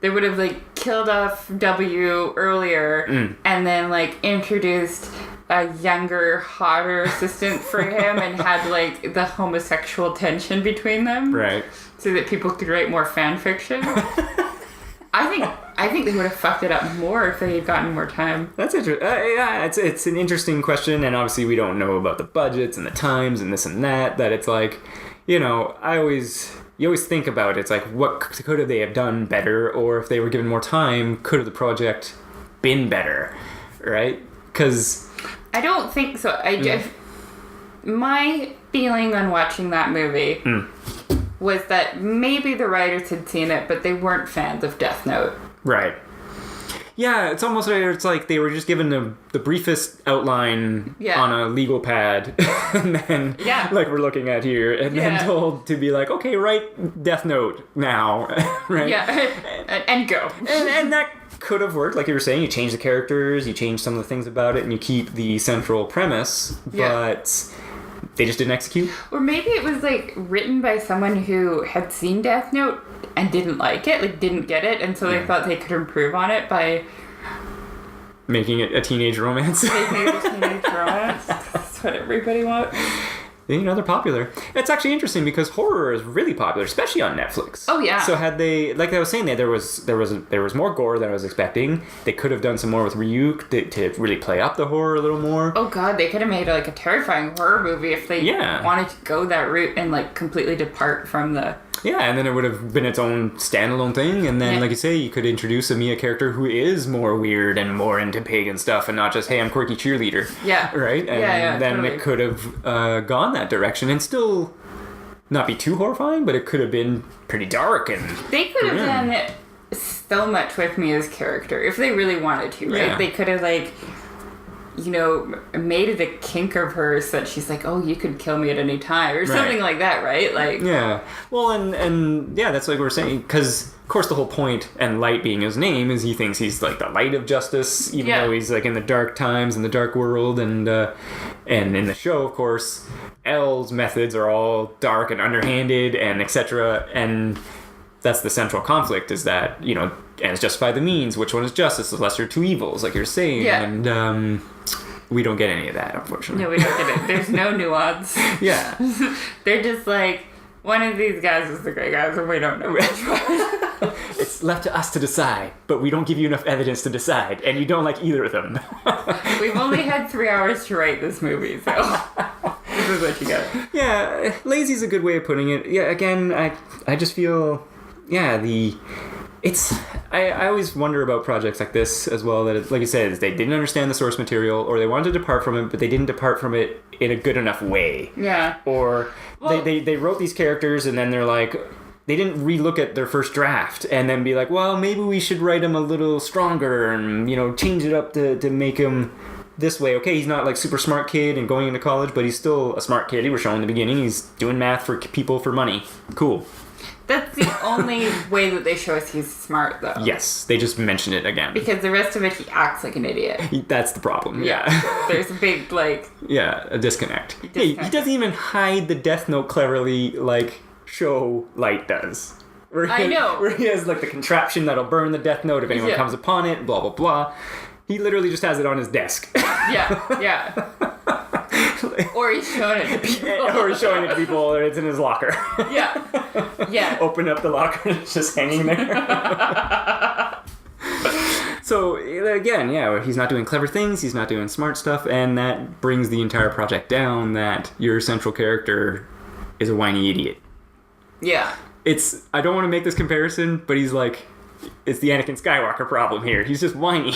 They would have, like, killed off W earlier and then, like, introduced... a younger, hotter assistant for him and had, like, the homosexual tension between them. Right. So that people could write more fan fiction. I think they would have fucked it up more if they had gotten more time. That's interesting. Yeah, it's an interesting question, and obviously we don't know about the budgets and the times and this and that, that it's like, you know, you always think about it. It's like, what could they have done better, or if they were given more time, could have the project been better, right? Because... I don't think so. My feeling on watching that movie was that maybe the writers had seen it, but they weren't fans of Death Note. Right. Yeah, it's almost like they were just given the briefest outline on a legal pad, and then, like we're looking at here, and then told to be like, okay, write Death Note now, right? Yeah, and go. And that could have worked, like you were saying. You change the characters, you change some of the things about it, and you keep the central premise, but they just didn't execute. Or maybe it was, like, written by someone who had seen Death Note and didn't like it, like, didn't get it, and so they thought they could improve on it by making it a teenage romance. Making it a teenage romance. That's what everybody wants. You know, they're popular. It's actually interesting because horror is really popular, especially on Netflix. Oh yeah. So had they, like I was saying, there was more gore than I was expecting. They could have done some more with Ryuk to really play up the horror a little more. Oh god, they could have made like a terrifying horror movie if they wanted to go that route and like completely depart from the. Yeah, and then it would have been its own standalone thing, and then, like you say, you could introduce a Mia character who is more weird and more into pagan stuff, and not just, hey, I'm quirky cheerleader. Yeah. Right? And then totally. It could have gone that direction and still not be too horrifying, but it could have been pretty dark and... They could have done so much with Mia's character, if they really wanted to, right? Yeah. They could have, like... you know, made it a kink of hers that she's like, oh, you could kill me at any time, or something like that, right? Like, yeah. Well, and yeah, that's like we were saying, because of course the whole point, and Light being his name, is he thinks he's like the light of justice, even though he's like in the dark times, in the dark world, and in the show, of course, L's methods are all dark and underhanded, and etc. And that's the central conflict, is that, you know, ends justify the means. Which one is justice? The lesser of two evils, like you're saying. Yeah. And we don't get any of that, unfortunately. No, we don't get it. There's no nuance. Yeah. They're just like, one of these guys is the great guys, and we don't know which one. It's left to us to decide, but we don't give you enough evidence to decide, and you don't like either of them. We've only had 3 hours to write this movie, so this is what you get. Yeah, lazy's a good way of putting it. Yeah, again, I just feel... Yeah, I always wonder about projects like this as well, that like you said, they didn't understand the source material, or they wanted to depart from it, but they didn't depart from it in a good enough way. Yeah. Or they wrote these characters and then they're like, they didn't relook at their first draft and then be like, well, maybe we should write him a little stronger and, you know, change it up to make him this way. Okay, he's not like super smart kid and going into college, but he's still a smart kid. He was shown in the beginning. He's doing math for people for money. Cool. That's the only way that they show us he's smart, though. Yes, they just mention it again. Because the rest of it, he acts like an idiot. That's the problem, yeah. There's a big, like... Yeah, a disconnect. He doesn't even hide the Death Note cleverly, like, show Light does. Where he has, like, the contraption that'll burn the Death Note if anyone comes upon it, blah, blah, blah. He literally just has it on his desk. Yeah. Or he's showing it to people. Or it's in his locker. Yeah. Open up the locker and it's just hanging there. So, again, he's not doing clever things, he's not doing smart stuff, and that brings the entire project down, that your central character is a whiny idiot. Yeah. I don't want to make this comparison, but he's like, it's the Anakin Skywalker problem here. He's just whiny.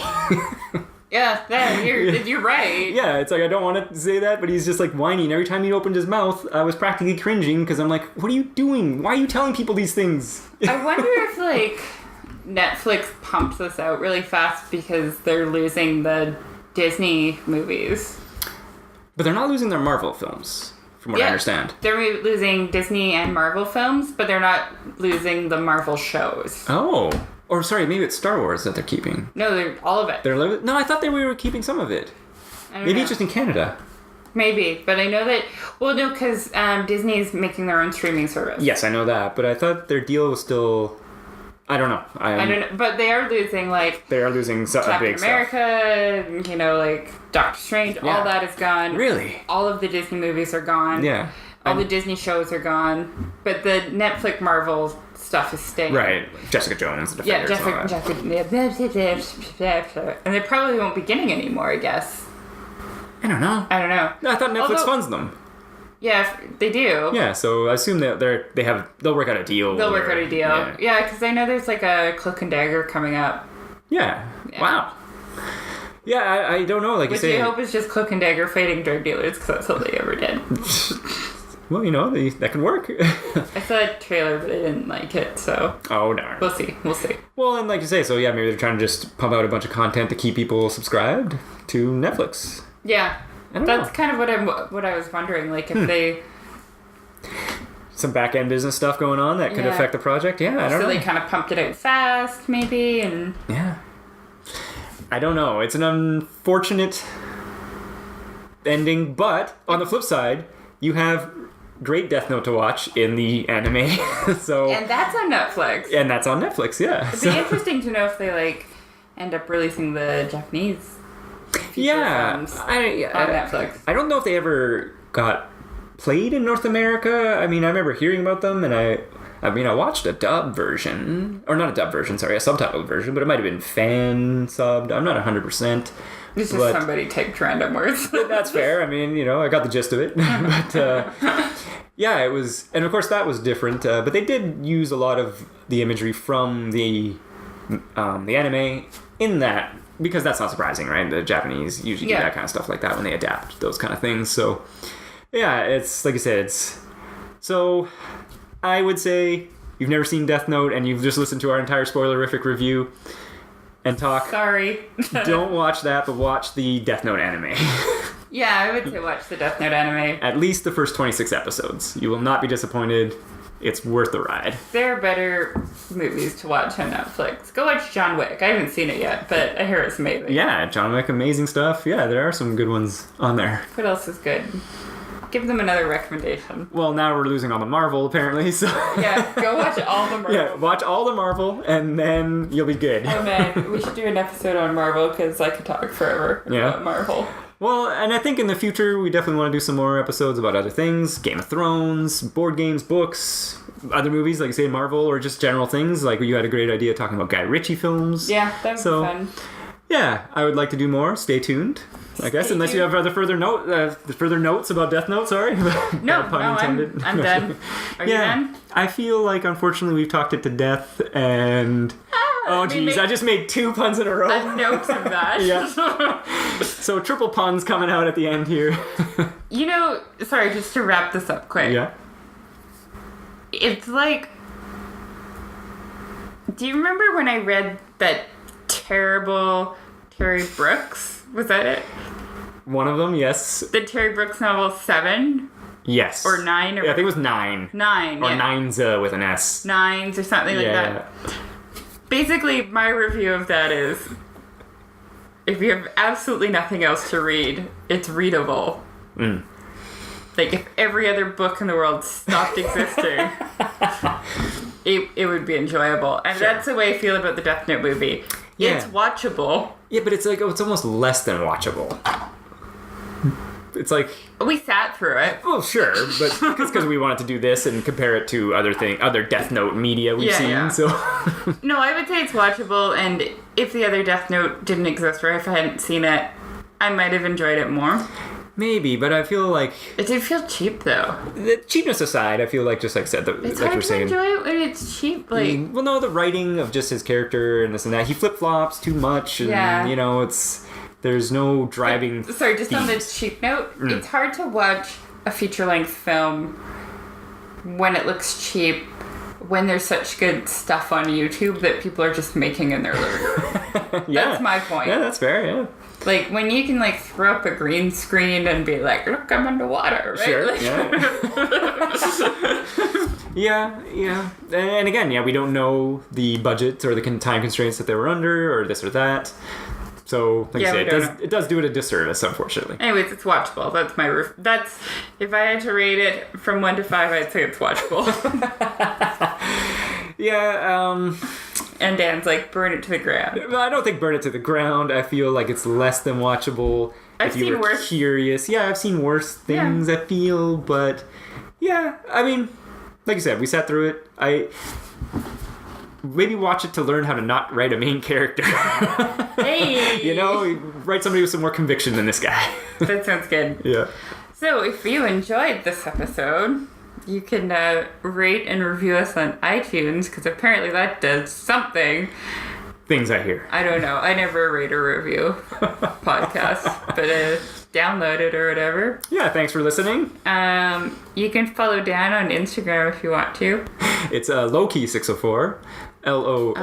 Yeah, you're right. Yeah, it's like, I don't want to say that, but he's just like whiny. And every time he opened his mouth, I was practically cringing because I'm like, what are you doing? Why are you telling people these things? I wonder if, like, Netflix pumps this out really fast because they're losing the Disney movies. But they're not losing their Marvel films, from what I understand. They're losing Disney and Marvel films, but they're not losing the Marvel shows. Oh. Or, sorry, maybe it's Star Wars that they're keeping. No, they're all of it. No, I thought we were keeping some of it. Maybe it's just in Canada. Maybe, but I know that... Well, no, because Disney is making their own streaming service. Yes, I know that, but I thought their deal was still... I don't know. I don't know, but they are losing, like... They are losing Captain big America, stuff. you know, like, Doctor Strange, all that is gone. Really? All of the Disney movies are gone. Yeah. All the Disney shows are gone. But the Netflix Marvel stuff is staying. Right. Jessica Jones, the Defenders, and they probably won't be getting any more, I guess. I don't know. No, I thought Netflix funds them. Yeah, they do. Yeah, so I assume that they'll work out a deal. They'll work out a deal. Yeah, because I know there's like a Cloak and Dagger coming up. Yeah. Wow. Yeah, I don't know. Like you say, which I hope is just Cloak and Dagger fighting drug dealers, because that's all they ever did. Well, you know, that can work. I saw a trailer, but I didn't like it, so... Oh, darn. We'll see. Well, and like you say, so yeah, maybe they're trying to just pump out a bunch of content to keep people subscribed to Netflix. Yeah. That's kind of what I was wondering, like, if they... Some back-end business stuff going on that could affect the project? Yeah, I don't know. So they kind of pumped it out fast, maybe, and... Yeah. I don't know. It's an unfortunate ending, but on the flip side, you have great Death Note to watch in the anime. So and that's on Netflix. And that's on Netflix, yeah. It'd be interesting to know if they, like, end up releasing the Japanese feature films on Netflix. I don't know if they ever got played in North America. I mean, I remember hearing about them, and I watched a dub version, or not a dub version, sorry, a subtitled version, but it might have been fan subbed. I'm not 100%. It's just somebody typed random words. That's fair. I mean, I got the gist of it. But yeah, it was, and of course that was different. But they did use a lot of the imagery from the anime in that, because that's not surprising, right? The Japanese usually do that kind of stuff like that when they adapt those kind of things. So yeah, it's like I said, so I would say you've never seen Death Note and you've just listened to our entire spoilerific review and talk. Sorry. Don't watch that, but watch the Death Note anime. Yeah, I would say watch the Death Note anime. At least the first 26 episodes. You will not be disappointed. It's worth the ride. There are better movies to watch on Netflix. Go watch John Wick. I haven't seen it yet, but I hear it's amazing. Yeah, John Wick, amazing stuff. Yeah, there are some good ones on there. What else is good? Give them another recommendation. Well, now we're losing all the Marvel, apparently, so... Yeah, go watch all the Marvel. Yeah, watch all the Marvel, and then you'll be good. Oh man, we should do an episode on Marvel, because I could talk forever about Marvel. Well, and I think in the future, we definitely want to do some more episodes about other things. Game of Thrones, board games, books, other movies, like you say, Marvel, or just general things. Like, you had a great idea talking about Guy Ritchie films. Yeah, that would be fun. Yeah, I would like to do more. Stay tuned. I guess, unless you have further notes about Death Note, sorry. No, I'm done. Are you done? I feel like, unfortunately, we've talked it to death, and... Oh, geez, I just made 2 puns in a row. A note of that. Yeah. So, triple puns coming out at the end here. Sorry, just to wrap this up quick. Yeah. It's like... Do you remember when I read that terrible Terry Brooks? Was that it? One of them, yes. The Terry Brooks novel 7? Yes. Or 9? Or I think it was 9. 9, Or Nines with an S. Nines or something like that. Basically, my review of that is, if you have absolutely nothing else to read, it's readable. Mm. Like, if every other book in the world stopped existing, it would be enjoyable. And that's the way I feel about the Death Note movie. Yeah. It's watchable. Yeah, but it's like, it's almost less than watchable. It's like... We sat through it. Well, sure, but it's because we wanted to do this and compare it to other Death Note media we've seen, so... No, I would say it's watchable, and if the other Death Note didn't exist, or if I hadn't seen it, I might have enjoyed it more. Maybe, but I feel like... It did feel cheap, though. The cheapness aside, I feel like, just like I said, it's like hard you're to saying, enjoy it when it's cheap, like... Well, no, the writing of just his character and this and that, he flip-flops too much, and, it's... There's no driving... Sorry, just on this cheap note, it's hard to watch a feature-length film when it looks cheap, when there's such good stuff on YouTube that people are just making in their living room. That's my point. Yeah, that's fair, yeah. Like, when you can, throw up a green screen and be like, look, I'm underwater, right? Sure, yeah. Yeah. And again, we don't know the budget or the time constraints that they were under, or this or that. So, like I say, it does do it a disservice, unfortunately. Anyways, it's watchable. That's my roof. If I had to rate it from 1 to 5, I'd say it's watchable. And Dan's like, burn it to the ground. Well, I don't think burn it to the ground. I feel like it's less than watchable. I've seen worse. Curious. Yeah, I've seen worse things, I feel, but yeah, I mean, like you said, we sat through it. Maybe watch it to learn how to not write a main character. Hey! Write somebody with some more conviction than this guy. That sounds good. Yeah. So, if you enjoyed this episode, you can rate and review us on iTunes, because apparently that does something. Things I hear. I don't know. I never rate or review podcasts, but download it or whatever. Yeah, thanks for listening. You can follow Dan on Instagram if you want to. It's Lowkey604. LOWKEY.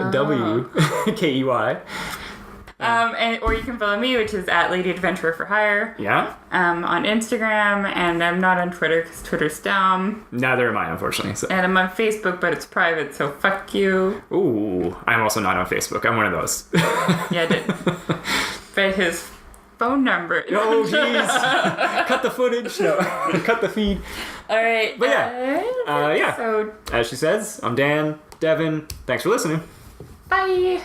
Or you can follow me, which is at Lady Adventurer for Hire. Yeah. On Instagram, and I'm not on Twitter because Twitter's dumb. Neither am I, unfortunately. So. And I'm on Facebook, but it's private, so fuck you. Ooh, I'm also not on Facebook. I'm one of those. Yeah, I did. But his phone number. Oh, jeez. Cut the footage. No, cut the feed. All right. But yeah. So, as she says, I'm Dan. Devin, thanks for listening. Bye.